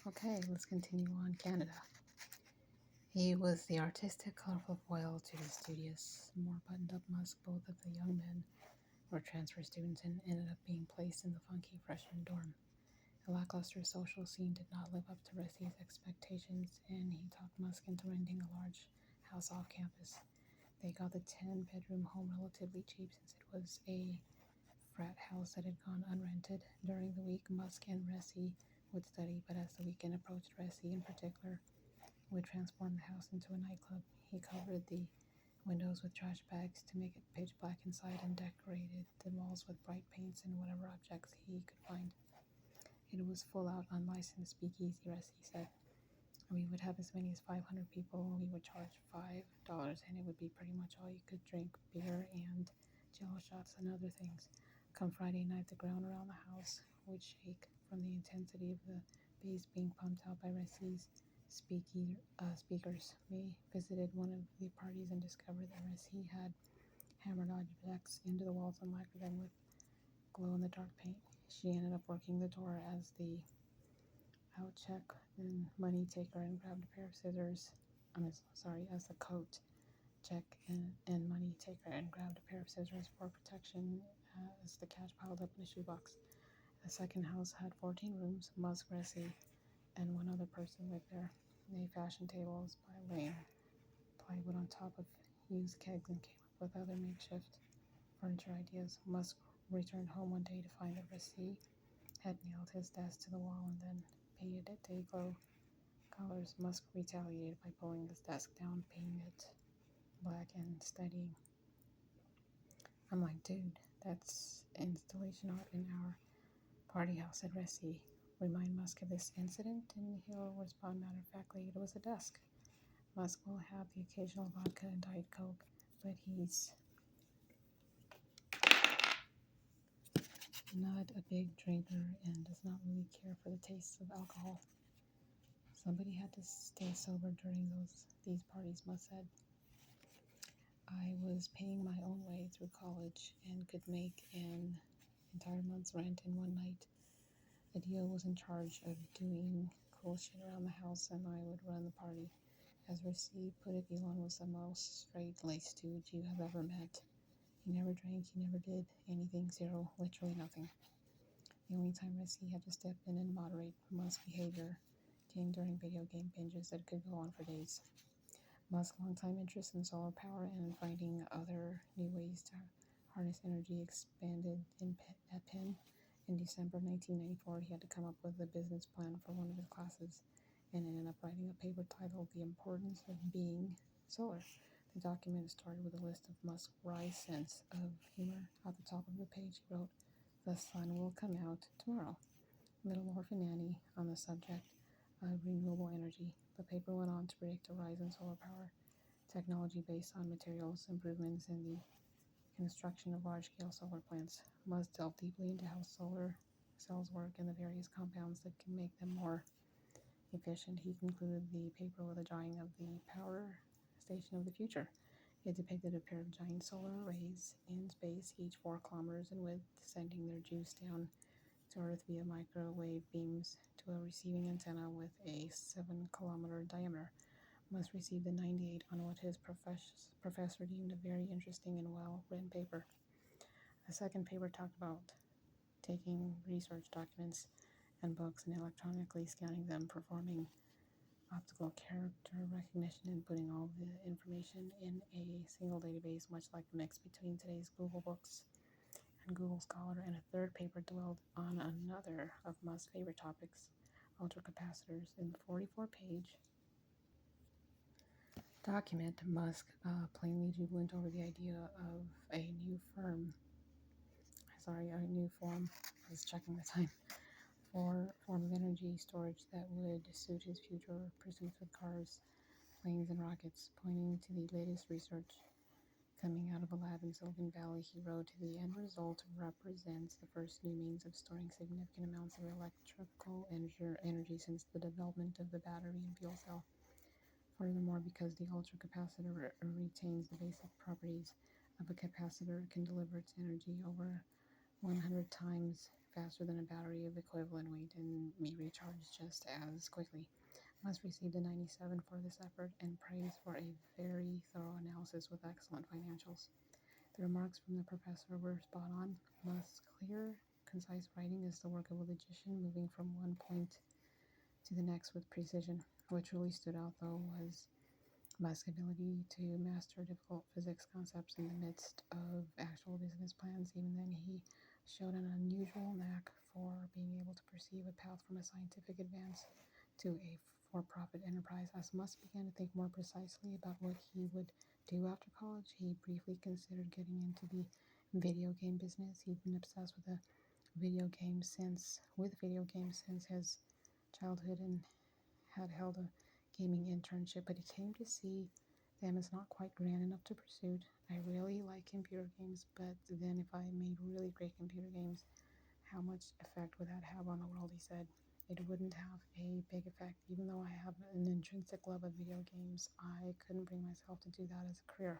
Okay, let's continue on. Canada. He was the artistic, colorful foil to the studious, more buttoned-up Musk. Both of the young men were transfer students and ended up being placed in the funky freshman dorm. The lackluster social scene did not live up to Ressi's expectations, and he talked Musk into renting a large house off campus. They got the 10-bedroom home relatively cheap since it was a frat house that had gone unrented. During the week, Musk and Ressi would study, but as the weekend approached, Ressi in particular would transform the house into a nightclub. He covered the windows with trash bags to make it pitch black inside and decorated the walls with bright paints and whatever objects he could find. It was full out unlicensed speakeasy, Ressi said. We would have as many as 500 people. We would charge $5, and it would be pretty much all you could drink: beer and jello shots and other things. Come Friday night, the ground around the house would shake from the intensity of the bass being pumped out by Ressi's speakers. We visited one of the parties and discovered that Ressi had hammered objects into the walls and lacquered them with glow-in-the-dark paint. She ended up working the door as the out check and money taker and grabbed a pair of scissors. As the coat check and money taker and grabbed a pair of scissors for protection as the cash piled up in a shoebox. The second house had 14 rooms. Musk, Ressi, and one other person lived there. They fashioned tables by laying plywood on top of used kegs and came up with other makeshift furniture ideas. Musk returned home one day to find that Ressi had nailed his desk to the wall and then painted it day-glow colors. Musk retaliated by pulling his desk down, painting it black, and studying. I'm like, dude, that's installation art in our party house, said Ressi. Remind Musk of this incident, and he'll respond matter-of-factly, it was a desk. Musk will have the occasional vodka and Diet Coke, but he's not a big drinker and does not really care for the taste of alcohol. Somebody had to stay sober during these parties, Musk said. I was paying my own way through college and could make an entire month's rent in one night. Adio was in charge of doing cool shit around the house, and I would run the party. As Rassi put it, Elon was the most straight-laced dude you have ever met. He never drank, he never did anything, zero, literally nothing. The only time Rassi had to step in and moderate Musk's behavior came during video game binges that could go on for days. Musk's longtime interest in solar power and finding other new ways to harness energy expanded at Penn. In December 1994, he had to come up with a business plan for one of his classes and ended up writing a paper titled The Importance of Being Solar. The document started with a list of Musk's wry sense of humor. At the top of the page, he wrote, "The sun will come out tomorrow." Little Orphan Annie on the subject of renewable energy. The paper went on to predict a rise in solar power technology based on materials improvements in the construction of large-scale solar plants. Musk delved deeply into how solar cells work and the various compounds that can make them more efficient. He concluded the paper with a drawing of the power station of the future. It depicted a pair of giant solar arrays in space, each 4 kilometers in width, sending their juice down to Earth via microwave beams to a receiving antenna with a 7-kilometer diameter. Musk received a 98 on what his professor deemed a very interesting and well-written paper. A second paper talked about taking research documents and books and electronically scanning them, performing optical character recognition, and putting all the information in a single database, much like the mix between today's Google Books and Google Scholar. And a third paper dwelled on another of Musk's favorite topics, ultracapacitors. In the 44-page document, Musk plainly jubilant over the idea of a new form. I was checking the time. For form of energy storage that would suit his future pursuits with cars, planes, and rockets. Pointing to the latest research coming out of a lab in Silicon Valley, he wrote, "The end result represents the first new means of storing significant amounts of electrical energy since the development of the battery and fuel cell. Furthermore, because the ultracapacitor retains the basic properties of a capacitor, it can deliver its energy over 100 times faster than a battery of equivalent weight and may recharge just as quickly. Musk received a 97 for this effort and praise for a very thorough analysis with excellent financials. The remarks from the professor were spot on. Musk's clear, concise writing is the work of a logician moving from one point to the next with precision. What truly stood out, though, was Musk's ability to master difficult physics concepts in the midst of actual business plans. Even then, he showed an unusual knack for being able to perceive a path from a scientific advance to a for-profit enterprise. As Musk began to think more precisely about what he would do after college, he briefly considered getting into the video game business. He'd been obsessed with video games since his childhood and had held a gaming internship, but he came to see them as not quite grand enough to pursue. I really like computer games, but then if I made really great computer games, how much effect would that have on the world? He said. It wouldn't have a big effect. Even though I have an intrinsic love of video games, I couldn't bring myself to do that as a career.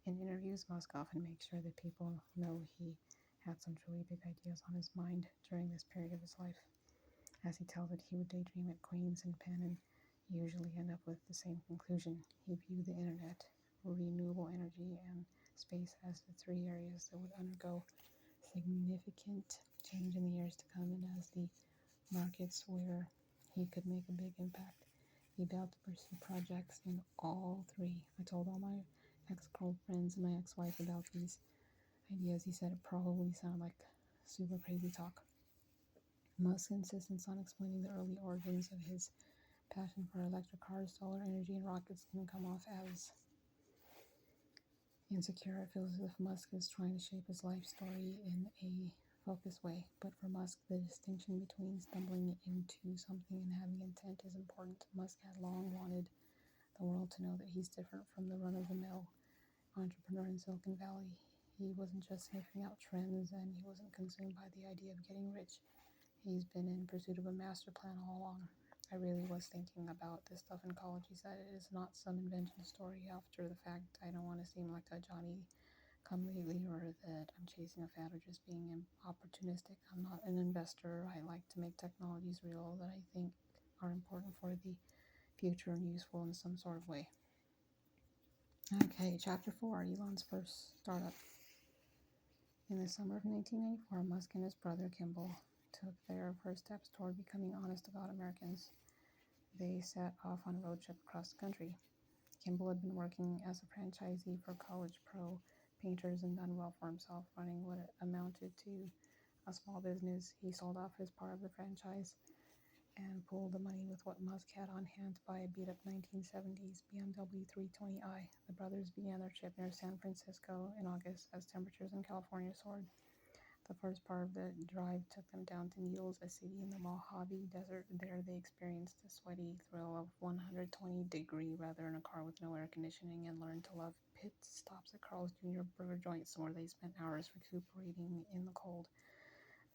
In interviews, Musk often makes sure that people know he had some truly big ideas on his mind during this period of his life. As he tells it, he would daydream at Queens and Penn and usually end up with the same conclusion. He viewed the internet, renewable energy, and space as the three areas that would undergo significant change in the years to come, and as the markets where he could make a big impact. He vowed to pursue projects in all three. I told all my ex-girlfriends and my ex-wife about these ideas. He said it probably sounded like super crazy talk. Musk's insistence on explaining the early origins of his passion for electric cars, solar energy, and rockets didn't come off as insecure. It feels as if Musk is trying to shape his life story in a focused way. But for Musk, the distinction between stumbling into something and having intent is important. Musk had long wanted the world to know that he's different from the run-of-the-mill entrepreneur in Silicon Valley. He wasn't just sniffing out trends, and he wasn't consumed by the idea of getting rich. He's been in pursuit of a master plan all along. I really was thinking about this stuff in college. He said it is not some invention story after the fact. I don't want to seem like a Johnny come lately or that I'm chasing a fad or just being opportunistic. I'm not an investor. I like to make technologies real that I think are important for the future and useful in some sort of way. Okay, chapter 4, Elon's first startup. In the summer of 1994, Musk and his brother Kimball took their first steps toward becoming honest-to-God Americans. They set off on a road trip across the country. Kimball had been working as a franchisee for College Pro painters and done well for himself, running what amounted to a small business. He sold off his part of the franchise and pooled the money with what Musk had on hand to buy a beat-up 1970s BMW 320i. The brothers began their trip near San Francisco in August as temperatures in California soared. The first part of the drive took them down to Needles, a city in the Mojave Desert. There they experienced the sweaty thrill of 120-degree weather in a car with no air conditioning and learned to love pit stops at Carl's Jr. burger joints where they spent hours recuperating in the cold.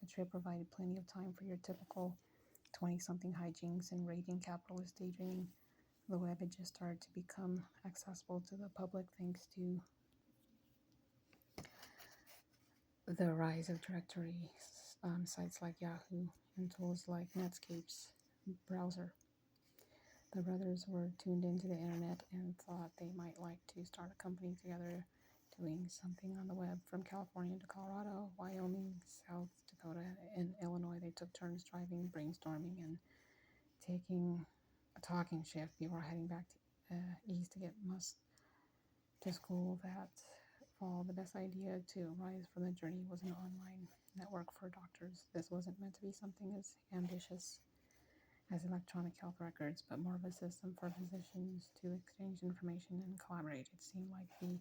The trip provided plenty of time for your typical 20-something hijinks and raging capitalist daydreaming. The web had just started to become accessible to the public thanks to the rise of directory sites like Yahoo and tools like Netscape's browser. The brothers were tuned into the internet and thought they might like to start a company together doing something on the web. From California to Colorado, Wyoming, South Dakota, and Illinois, they took turns driving, brainstorming, and taking a talking shift before heading back to east to get Musk to school that fall. The best idea to arise from the journey was an online network for doctors. This wasn't meant to be something as ambitious as electronic health records, but more of a system for physicians to exchange information and collaborate. It seemed like the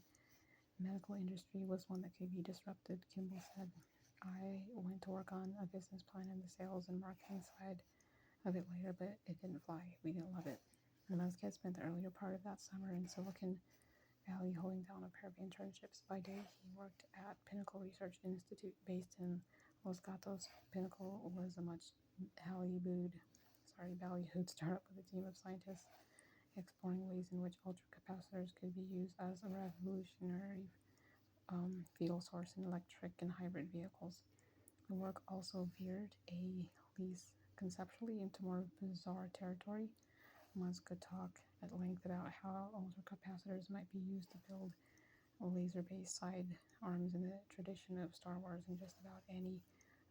medical industry was one that could be disrupted, Kimball said. I went to work on a business plan in the sales and marketing side of it later, but it didn't fly. We didn't love it. Musk had spent the earlier part of that summer in Silicon Valley holding down a pair of internships. By day, he worked at Pinnacle Research Institute based in Los Gatos. Pinnacle was a much ballyhooed startup with a team of scientists exploring ways in which ultracapacitors could be used as a revolutionary fuel source in electric and hybrid vehicles. The work also veered a least conceptually into more bizarre territory. Musk could talk at length about how ultracapacitors might be used to build laser-based sidearms in the tradition of Star Wars and just about any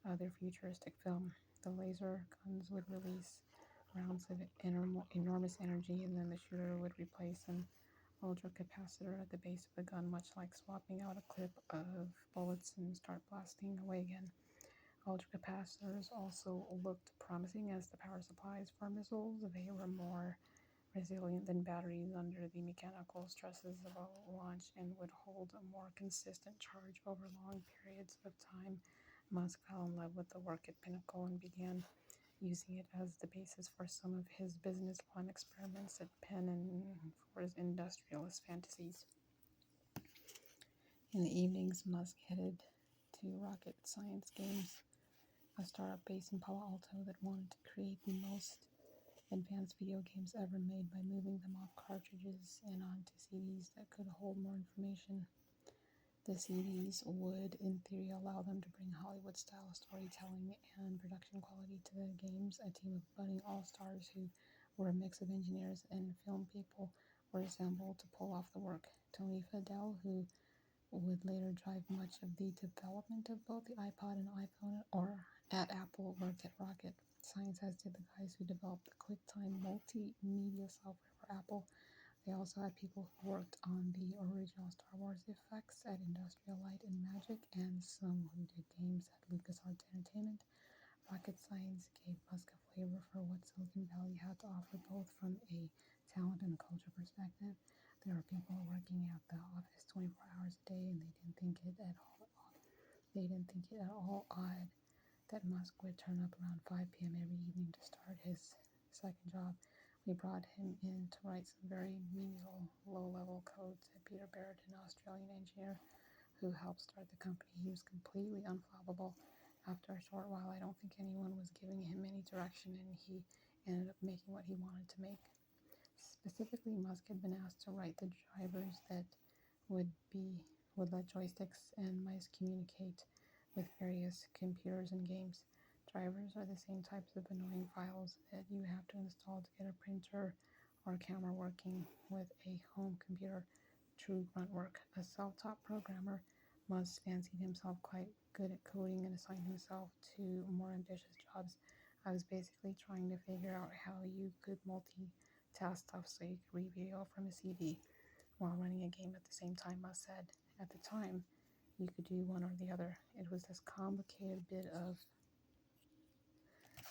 other futuristic film. The laser guns would release rounds of enormous energy, and then the shooter would replace an ultracapacitor at the base of the gun, much like swapping out a clip of bullets and start blasting away again. Ultracapacitors also looked promising as the power supplies for missiles. They were more resilient than batteries under the mechanical stresses of a launch and would hold a more consistent charge over long periods of time. Musk fell in love with the work at Pinnacle and began using it as the basis for some of his business plan experiments at Penn and for his industrialist fantasies. In the evenings, Musk headed to Rocket Science Games, a startup based in Palo Alto that wanted to create the most advanced video games ever made by moving them off cartridges and onto CDs that could hold more information. The CDs would, in theory, allow them to bring Hollywood-style storytelling and production quality to the games. A team of budding all-stars who were a mix of engineers and film people were assembled to pull off the work. Tony Fadell, who would later drive much of the development of both the iPod and iPhone or at Apple, worked at Rocket Science, as did the guys who developed the QuickTime multimedia software for Apple. They also had people who worked on the original Star Wars effects at Industrial Light and Magic, and some who did games at LucasArts Entertainment. Rocket Science gave Musk a flavor for what Silicon Valley had to offer, both from a talent and culture perspective. There were people working at the office 24 hours a day, and they didn't think it at all odd that Musk would turn up around 5 p.m. every evening to start his second job. We brought him in to write some very menial, low-level code, said Peter Barrett, an Australian engineer who helped start the company. He was completely unflappable. After a short while, I don't think anyone was giving him any direction, and he ended up making what he wanted to make. Specifically, Musk had been asked to write the drivers that would let joysticks and mice communicate with various computers and games. Drivers are the same types of annoying files that you have to install to get a printer or a camera working with a home computer. True grunt work. A self-taught programmer, Musk fancied himself quite good at coding and assigned himself to more ambitious jobs. I was basically trying to figure out how you could multitask stuff so you could read video from a CD while running a game at the same time, Musk said. At the time, you could do one or the other. It was this complicated bit of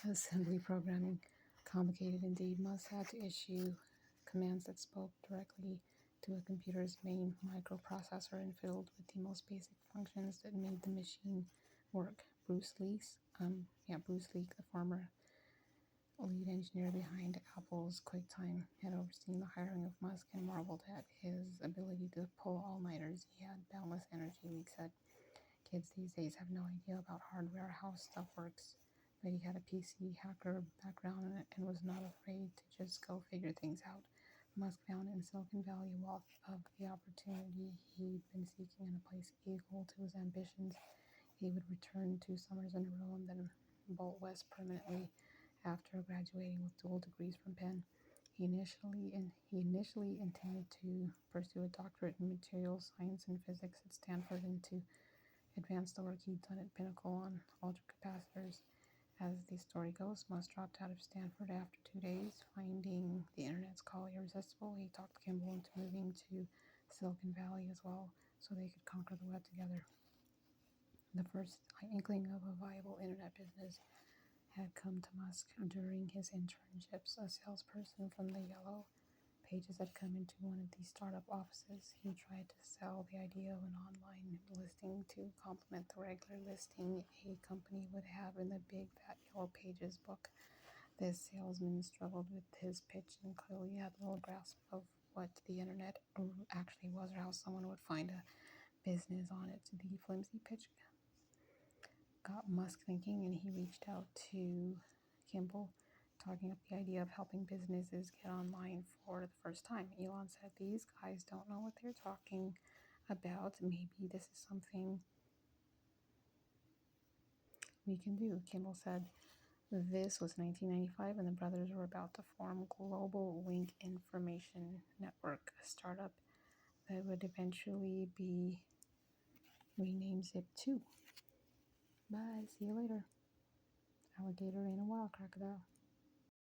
assembly programming. Complicated indeed. Musk had to issue commands that spoke directly to a computer's main microprocessor and filled with the most basic functions that made the machine work. Bruce Lee, the former lead engineer behind Apple's QuickTime, had overseen the hiring of Musk and marveled at his ability to pull all-nighters. He had boundless energy, Leak said. Kids these days have no idea about hardware, how stuff works. But he had a PC hacker background and was not afraid to just go figure things out. Musk found in Silicon Valley a wealth of the opportunity he'd been seeking in a place equal to his ambitions. He would return 2 summers in a row and then bolt west permanently after graduating with dual degrees from Penn. He initially intended to pursue a doctorate in materials science and physics at Stanford and to advance the work he'd done at Pinnacle on ultracapacitors. As the story goes, Musk dropped out of Stanford after 2 days, finding the internet's call irresistible. He talked Kimball into moving to Silicon Valley as well so they could conquer the web together. The first inkling of a viable internet business had come to Musk during his internships. A salesperson from the Yellow Pages had come into one of these startup offices. He tried to sell the idea of an online listing to complement the regular listing a company would have in the big fat Yellow Pages book. This salesman struggled with his pitch and clearly had little grasp of what the internet actually was or how someone would find a business on it. The flimsy pitch got Musk thinking, and he reached out to Kimball, talking up the idea of helping businesses get online for the first time. Elon said, "These guys don't know what they're talking about. Maybe this is something we can do, Kimball said. This was 1995, and the brothers were about to form Global Link Information Network, a startup that would eventually be renamed Zip2. Bye, see you later. Alligator ain't a wild crocodile.